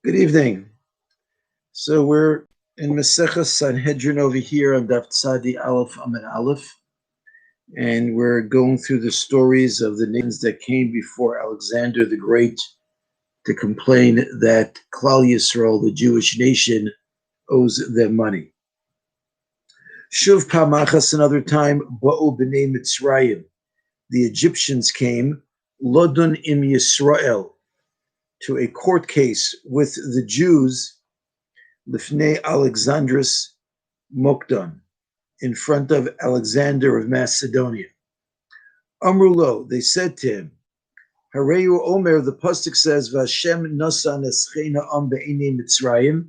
Good evening. So we're in Maseches Sanhedrin over here on Daf Tzadi Aleph Amid Aleph, and we're going through the stories of the nations that came before Alexander the Great to complain that Klal Yisrael, the Jewish nation, owes them money. Shuv Pamachas, another time, Ba'u B'nei Mitzrayim. The Egyptians came, Lodun im Yisrael, to a court case with the Jews, Lifnei Alexandrus Mokdon, in front of Alexander of Macedonia. Amrulo, they said to him, Hareyu Omer, the pasuk says, Vashem nasan eschena am be'inei Mitzrayim.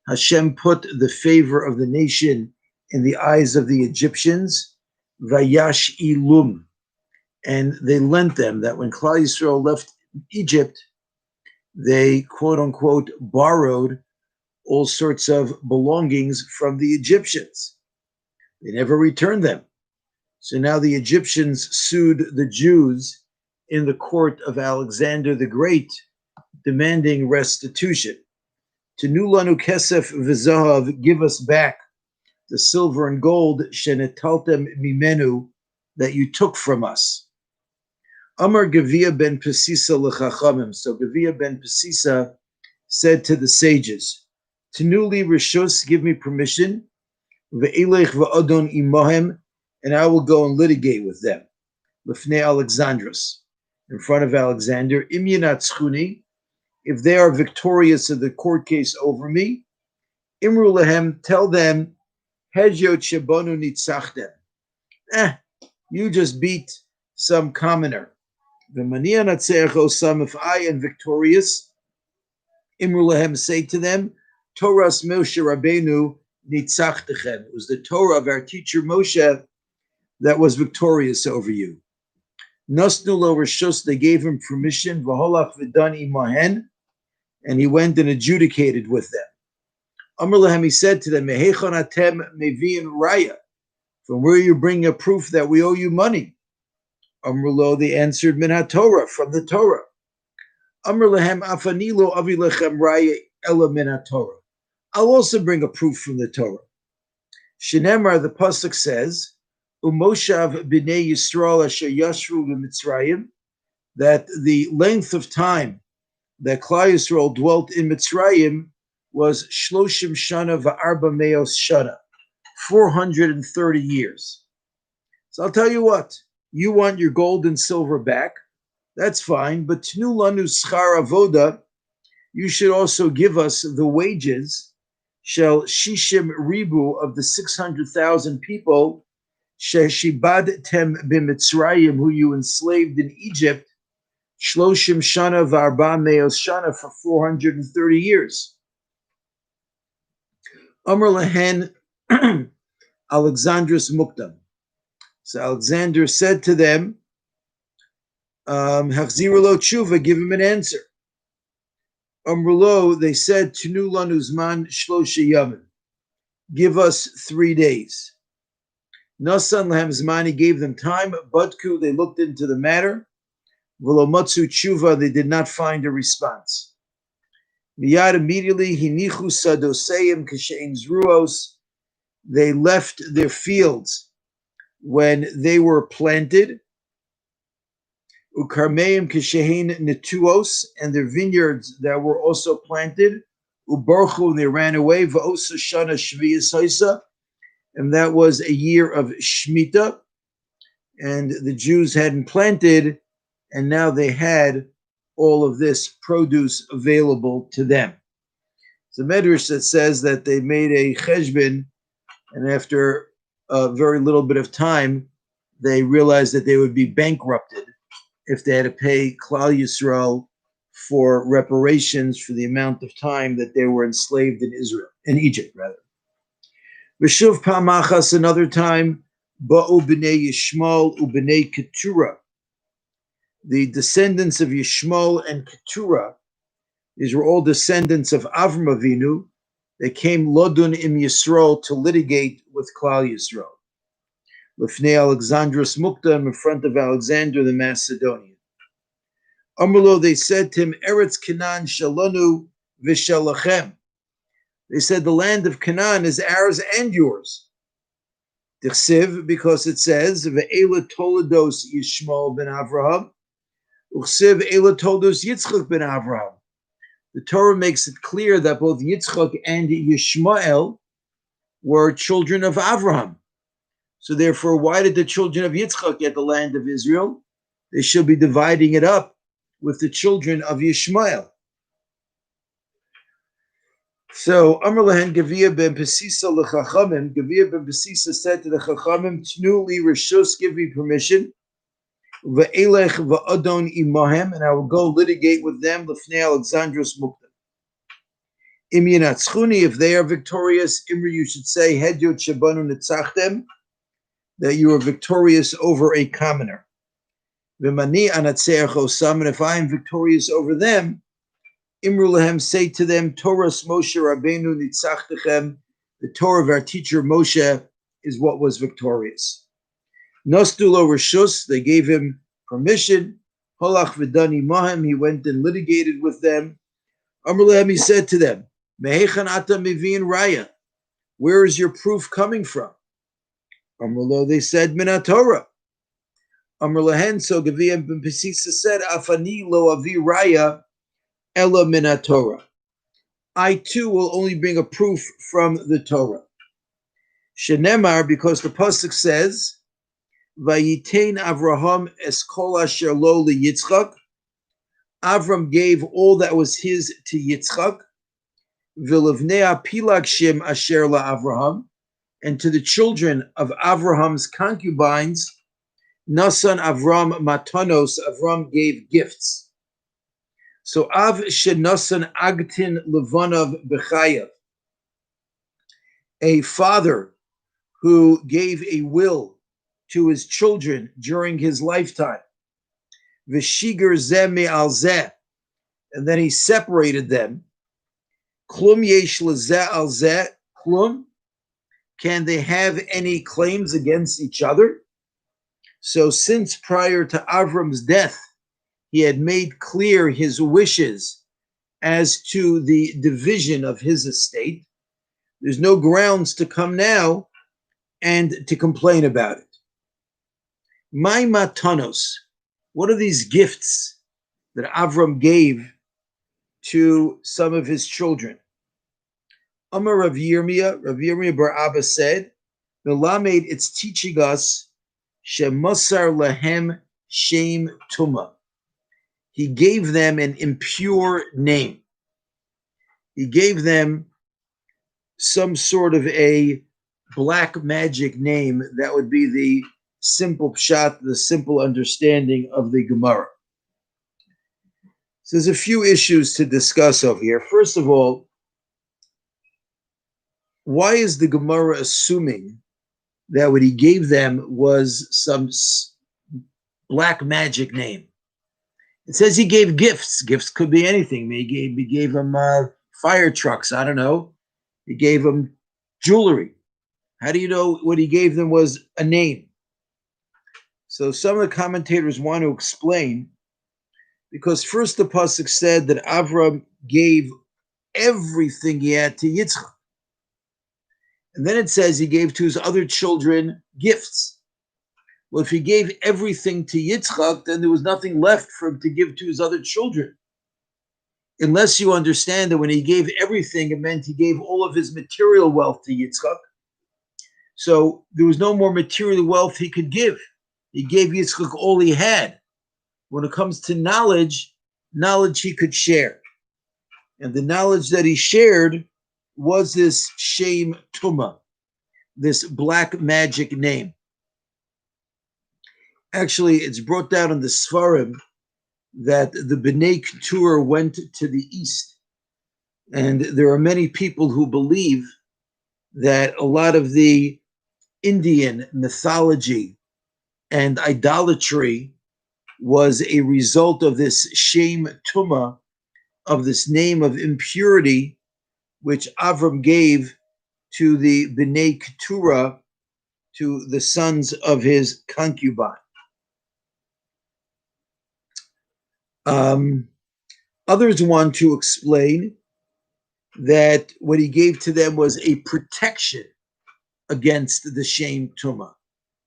Hashem put the favor of the nation in the eyes of the Egyptians, Vayash ilum, and they lent them. That when Klal Yisrael left Egypt, they quote unquote borrowed all sorts of belongings from the Egyptians. They never returned them. So now the Egyptians sued the Jews in the court of Alexander the Great, demanding restitution. Tenu lanu kesef v'zahav, give us back the silver and gold, shenetaltem mimenu, that you took from us. Amar Gavia ben Pesisa l'chachamim. So Gavia ben Pesisa said to the sages, Tenuli rishos, give me permission, ve'elech va'adon imahem, and I will go and litigate with them. Lefnei Alexandros, in front of Alexander, im yinatzchuni, if they are victorious in the court case over me, imru lehem, tell them, hejyot shebonu nitzachtem. You just beat some commoner. V'mani anatzeach osam, if I am victorious, imru lehem, say to them, Torah's Moshe Rabbeinu nitzachtechem. It was the Torah of our teacher Moshe that was victorious over you. Nasnu lo rishos, they gave him permission, v'holach v'dan imahen, and he went and adjudicated with them. Amar lehem, he said to them, Mehechon atem meviim raya, from where you bring a proof that we owe you money? Amar lo, they answered, min haTorah, from the Torah. Amar lehem, afani lo avi lechem raya ela min haTorah. I'll also bring a proof from the Torah. Shenemar, the pasuk says, Umoshav b'nei Yisrael asher yashru b'Mitzrayim, that the length of time that Klal Yisrael dwelt in Mitzrayim was shloshim shana va'arba meos shana, 430 years. So I'll tell you what, you want your gold and silver back, that's fine, but tnu lanu schar avoda, you should also give us the wages, shel shishim ribu, of the 600,000 people, sheshibad tem b'Mitzrayim, who you enslaved in Egypt, shloshim shana v'arba meos shana, for 430 years. Amar lehen Alexandrus Mukdam. So Alexander said to them, Hachziru lo tshuva, give him an answer. Amrulo, they said, Tenu lanu zman shlosha yamin, give us 3 days. Nasan lahem zman, he gave them time. Badku, they looked into the matter. V'lo matzu tshuva, they did not find a response. Miyad, immediately, hinichu sadoseim kashein zruos, they left their fields when they were planted. Ukarmeim kashein netuos, and their vineyards that were also planted. Ubarchu, they ran away. Va'osa shana shviyas haisa, and that was a year of Shemitah, and the Jews hadn't planted, and now they had all of this produce available to them. It's a medrash that says that they made a cheshbon, and after a very little bit of time, they realized that they would be bankrupted if they had to pay Klal Yisrael for reparations for the amount of time that they were enslaved in Egypt rather. V'shuv pamachas, another time, ba'u b'nei Yishmael u'b'nei Keturah, the descendants of Yishmael and Keturah. These were all descendants of Avrohom Avinu. They came lodun im Yisrael, to litigate with Klal Yisrael. Lefnei Alexandrus Mukdam, in front of Alexander the Macedonian. Amrlo, they said to him, Eretz Canaan shalanu v'shelachem. They said the land of Canaan is ours and yours. Dichsiv, because it says ve'ela tolados Yishmael ben Avraham, uchsiv ela tolados Yitzchak ben Avraham. The Torah makes it clear that both Yitzchak and Yishmael were children of Avraham. So therefore, why did the children of Yitzchak get the land of Israel? They should be dividing it up with the children of Yishmael. So Amar lahen Gavia ben Pesisa lechachamim. Gavia ben Pesisa said to the Chachamim, "Tnu li rishus, give me permission. Ve'elech va'adon imahem, and I will go litigate with them. Lefnei Alexandros muktam. Im yinatzchuni, if they are victorious, Imri, you should say Hedyot shabanu nitzachtem, that you are victorious over a commoner. V'mani anatzeach osam, and if I am victorious over them, Imru lehem, say to them, Torahs Moshe Rabbeinu nitzachtechem, the Torah of our teacher Moshe is what was victorious. Nostu lo rishus, they gave him permission. Holach v'dani mahem, he went and litigated with them. Amr lehem, he said to them, Mehechan ata mivin raya, where is your proof coming from? Amr lo, they said, Min Torah. Amr lehen, so Gavia ben Pesisa said, Afani lo avi raya ela min Torah. I too will only bring a proof from the Torah. Shenemar, because the pasuk says, Vayitein Avrohom es kol asher lo liYitzchak. Avram gave all that was his to Yitzchak. V'levnei pilagshim asher la Avraham, and to the children of Avraham's concubines, Nasan Avram matanos, Avram gave gifts. So Av shenasan agtin levanav b'chayav, a father who gave a will to his children during his lifetime, v'shiger zeh me'al zeh, and then he separated them. Klum yesh lezeh al zeh, klum, can they have any claims against each other? So since prior to Avram's death, he had made clear his wishes as to the division of his estate, there's no grounds to come now and to complain about it. My matanos, what are these gifts that Avram gave to some of his children? Amar Rav Yirmiyah bar Abba said, the Lamed, it's teaching us, Shemasar lahem shem tuma. He gave them an impure name. He gave them some sort of a black magic name that would be the simple pshat, the simple understanding of the Gemara. So there's a few issues to discuss over here. First of all, why is the Gemara assuming that what he gave them was some black magic name? It says he gave gifts. Gifts could be anything. He gave them fire trucks. I don't know. He gave them jewelry. How do you know what he gave them was a name? So some of the commentators want to explain, because first the pasuk said that Avram gave everything he had to Yitzchak. And then it says he gave to his other children gifts. Well, if he gave everything to Yitzchak, then there was nothing left for him to give to his other children. Unless you understand that when he gave everything, it meant he gave all of his material wealth to Yitzchak. So there was no more material wealth he could give. He gave Yitzchak all he had. When it comes to knowledge he could share. And the knowledge that he shared was this Shem Tuma, this black magic name. Actually, it's brought down in the Sfarim that the Bnei Keturah went to the east. And there are many people who believe that a lot of the Indian mythology and idolatry was a result of this Shem Tuma, of this name of impurity, which Avram gave to the Bnei Keturah, to the sons of his concubine. Others want to explain that what he gave to them was a protection against the shame tumah.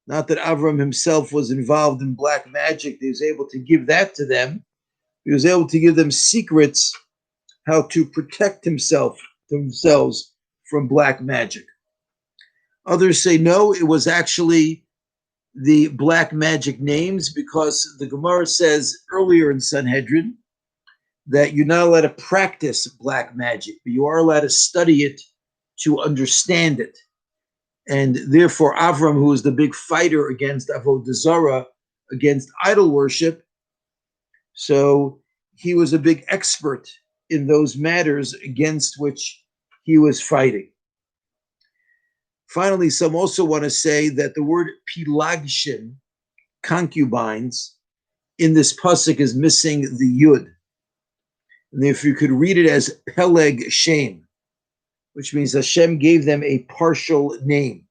Not that Avram himself was involved in black magic. He was able to give that to them. He was able to give them secrets how to protect themselves from black magic. Others say no, it was actually the black magic names, because the Gemara says earlier in Sanhedrin that you're not allowed to practice black magic, but you are allowed to study it to understand it. And therefore, Avram, who was the big fighter against Avodah Zarah, against idol worship, so he was a big expert in those matters against which he was fighting. Finally, some also want to say that the word pilagshin, concubines, in this pasuk is missing the yud. And if you could read it as Peleg Shem, which means Hashem gave them a partial name,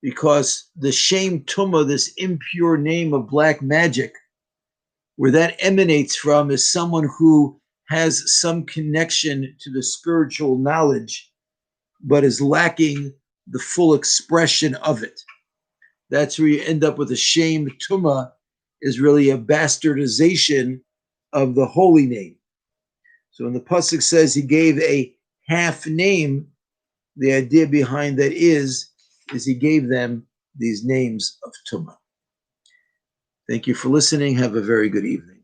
because the Shem Tumah, this impure name of black magic, where that emanates from is someone who has some connection to the spiritual knowledge, but is lacking the full expression of it. That's where you end up with a Shem Tumah, is really a bastardization of the holy name. So when the pasuk says he gave a half name, the idea behind that is he gave them these names of Tumah. Thank you for listening. Have a very good evening.